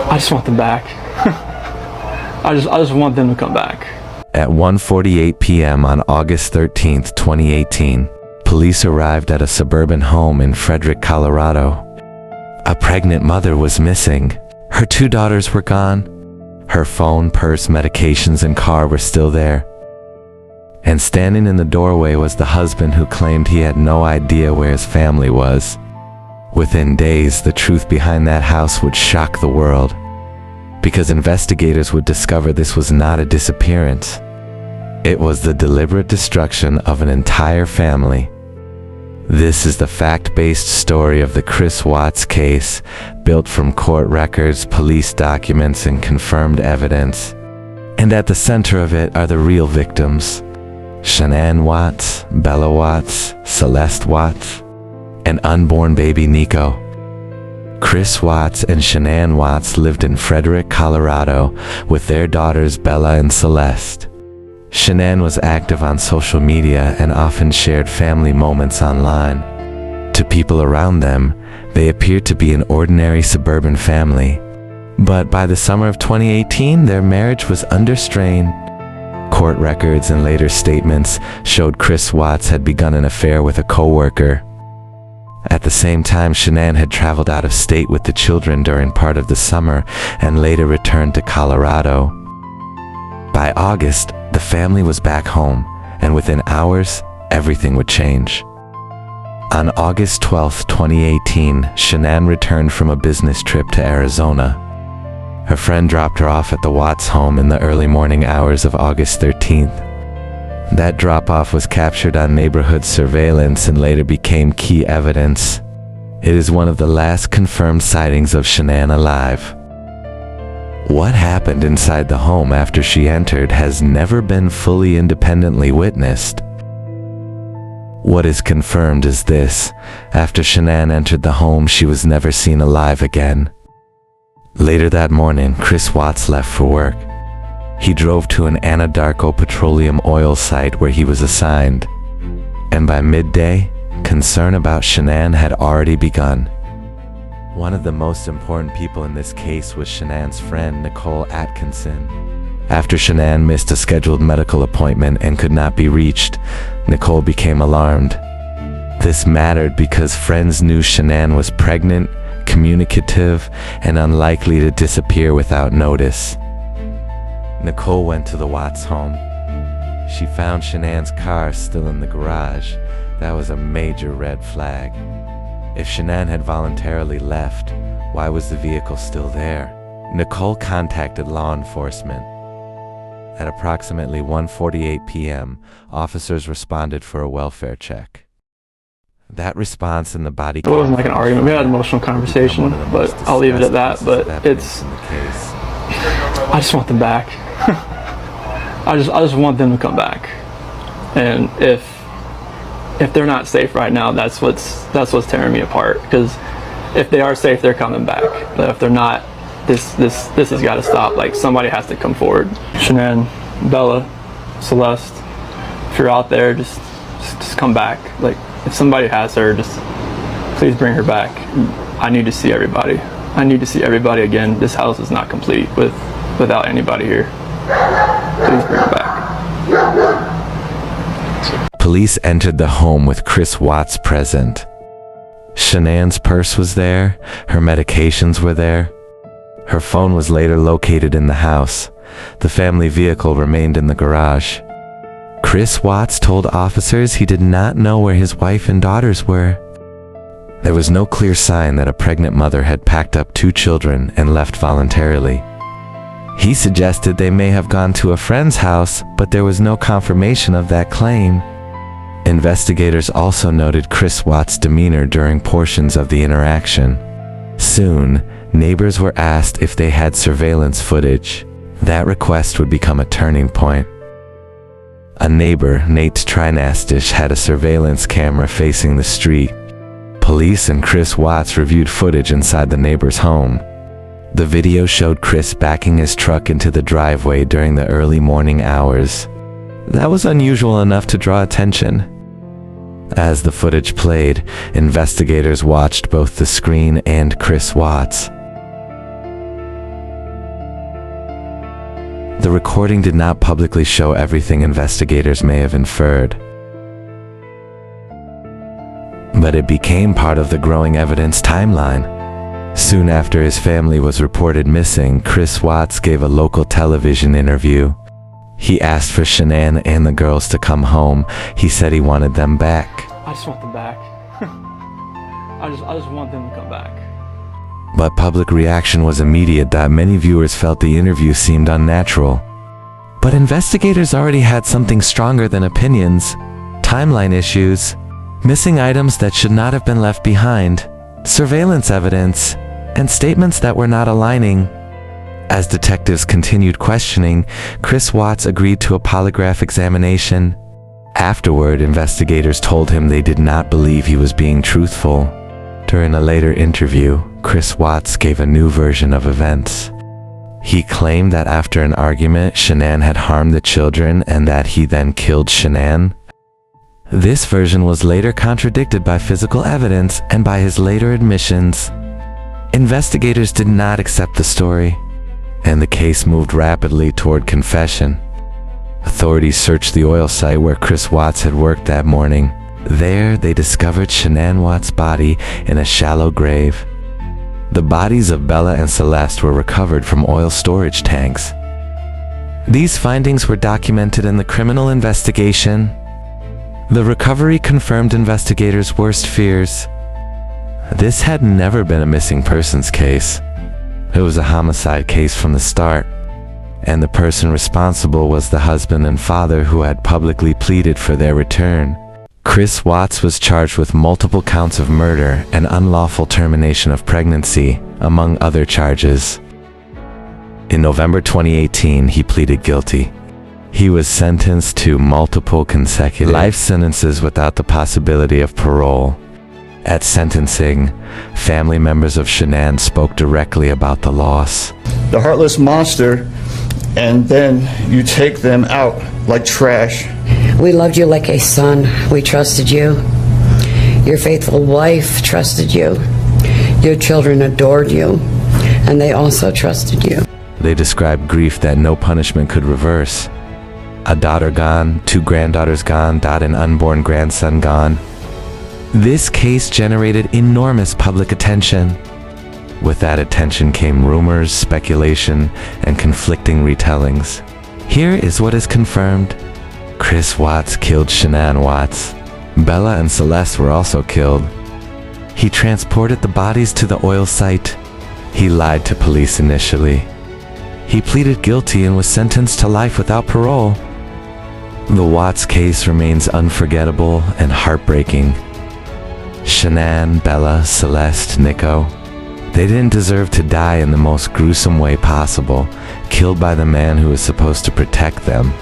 I just want them back. I just want them to come back. At 1:48 p.m. on August 13th, 2018, police arrived at a suburban home in Frederick, Colorado. A pregnant mother was missing. Her 2 daughters were gone. Her phone, purse, medications, and car were still there. And standing in the doorway was the husband who claimed he had no idea where his family was. Within days, the truth behind that house would shock the world, because investigators would discover this was not a disappearance. It was the deliberate destruction of an entire family. This is the fact-based story of the Chris Watts case, built from court records, police documents, and confirmed evidence. And at the center of it are the real victims: Shanann Watts, Bella Watts, Celeste Watts, and unborn baby Nico. Chris Watts and Shanann Watts lived in Frederick, Colorado, with their daughters Bella and Celeste. Shanann was active on social media and often shared family moments online. To people around them, they appeared to be an ordinary suburban family. But by the summer of 2018, their marriage was under strain. Court records and later statements showed Chris Watts had begun an affair with a co-worker. At the same time, Shanann had traveled out of state with the children during part of the summer and later returned to Colorado. By August, the family was back home, and within hours, everything would change. On August 12, 2018, Shanann returned from a business trip to Arizona. Her friend dropped her off at the Watts home in the early morning hours of August 13th. That drop-off was captured on neighborhood surveillance and later became key evidence. It is one of the last confirmed sightings of Shanann alive. What happened inside the home after she entered has never been fully independently witnessed. What is confirmed is this: after Shanann entered the home, she was never seen alive again. Later that morning, Chris Watts left for work. He drove to an Anadarko petroleum oil site where he was assigned. And by midday, concern about Shanann had already begun. One of the most important people in this case was Shanann's friend, Nicole Atkinson. After Shanann missed a scheduled medical appointment and could not be reached, Nicole became alarmed. This mattered because friends knew Shanann was pregnant, communicative, and unlikely to disappear without notice. Nicole went to the Watts home. She found Shanann's car still in the garage. That was a major red flag. If Shanann had voluntarily left, why was the vehicle still there? Nicole contacted law enforcement. At approximately 1:48 p.m., officers responded for a welfare check. That response in the body... It wasn't like an argument. We had an emotional conversation, but I'll leave it at that. But it's... I just want them back. I just want them to come back. And if they're not safe right now, that's what's tearing me apart. Because if they are safe, they're coming back. But if they're not, this has got to stop. Like, somebody has to come forward. Shanann, Bella, Celeste, if you're out there, just come back. Like, if somebody has her, just please bring her back. I need to see everybody. I need to see everybody again. This house is not complete without anybody here. Please bring her back. Police entered the home with Chris Watts present. Shanann's purse was there, her medications were there. Her phone was later located in the house. The family vehicle remained in the garage. Chris Watts told officers he did not know where his wife and daughters were. There was no clear sign that a pregnant mother had packed up 2 children and left voluntarily. He suggested they may have gone to a friend's house, but there was no confirmation of that claim. Investigators also noted Chris Watts' demeanor during portions of the interaction. Soon, neighbors were asked if they had surveillance footage. That request would become a turning point. A neighbor, Nate Trinastish, had a surveillance camera facing the street. Police and Chris Watts reviewed footage inside the neighbor's home. The video showed Chris backing his truck into the driveway during the early morning hours. That was unusual enough to draw attention. As the footage played, investigators watched both the screen and Chris Watts. The recording did not publicly show everything investigators may have inferred, but it became part of the growing evidence timeline. Soon after his family was reported missing, Chris Watts gave a local television interview. He asked for Shanann and the girls to come home. He said he wanted them back. I just want them back. I just want them to come back. But public reaction was immediate that many viewers felt the interview seemed unnatural. But investigators already had something stronger than opinions: timeline issues, missing items that should not have been left behind, surveillance evidence, and statements that were not aligning. As detectives continued questioning, Chris Watts agreed to a polygraph examination. Afterward, investigators told him they did not believe he was being truthful. During a later interview, Chris Watts gave a new version of events. He claimed that after an argument, Shanann had harmed the children and that he then killed Shanann. This version was later contradicted by physical evidence and by his later admissions. Investigators did not accept the story, and the case moved rapidly toward confession. Authorities searched the oil site where Chris Watts had worked that morning. There, they discovered Shanann Watts' body in a shallow grave. The bodies of Bella and Celeste were recovered from oil storage tanks. These findings were documented in the criminal investigation. The recovery confirmed investigators' worst fears. This had never been a missing persons case. It was a homicide case from the start, and the person responsible was the husband and father who had publicly pleaded for their return. Chris Watts was charged with multiple counts of murder and unlawful termination of pregnancy, among other charges. In November 2018, he pleaded guilty. He was sentenced to multiple consecutive life sentences without the possibility of parole. At sentencing, family members of Shanann spoke directly about the loss. The heartless monster, and then you take them out like trash. We loved you like a son. We trusted you. Your faithful wife trusted you. Your children adored you, and they also trusted you. They described grief that no punishment could reverse. A daughter gone, 2 granddaughters gone, an unborn grandson gone. This case generated enormous public attention. With that attention came rumors, speculation, and conflicting retellings. Here is what is confirmed. Chris Watts killed Shanann Watts. Bella and Celeste were also killed. He transported the bodies to the oil site. He lied to police initially. He pleaded guilty and was sentenced to life without parole. The Watts case remains unforgettable and heartbreaking. Shanann, Bella, Celeste, Nico, they didn't deserve to die in the most gruesome way possible, killed by the man who was supposed to protect them.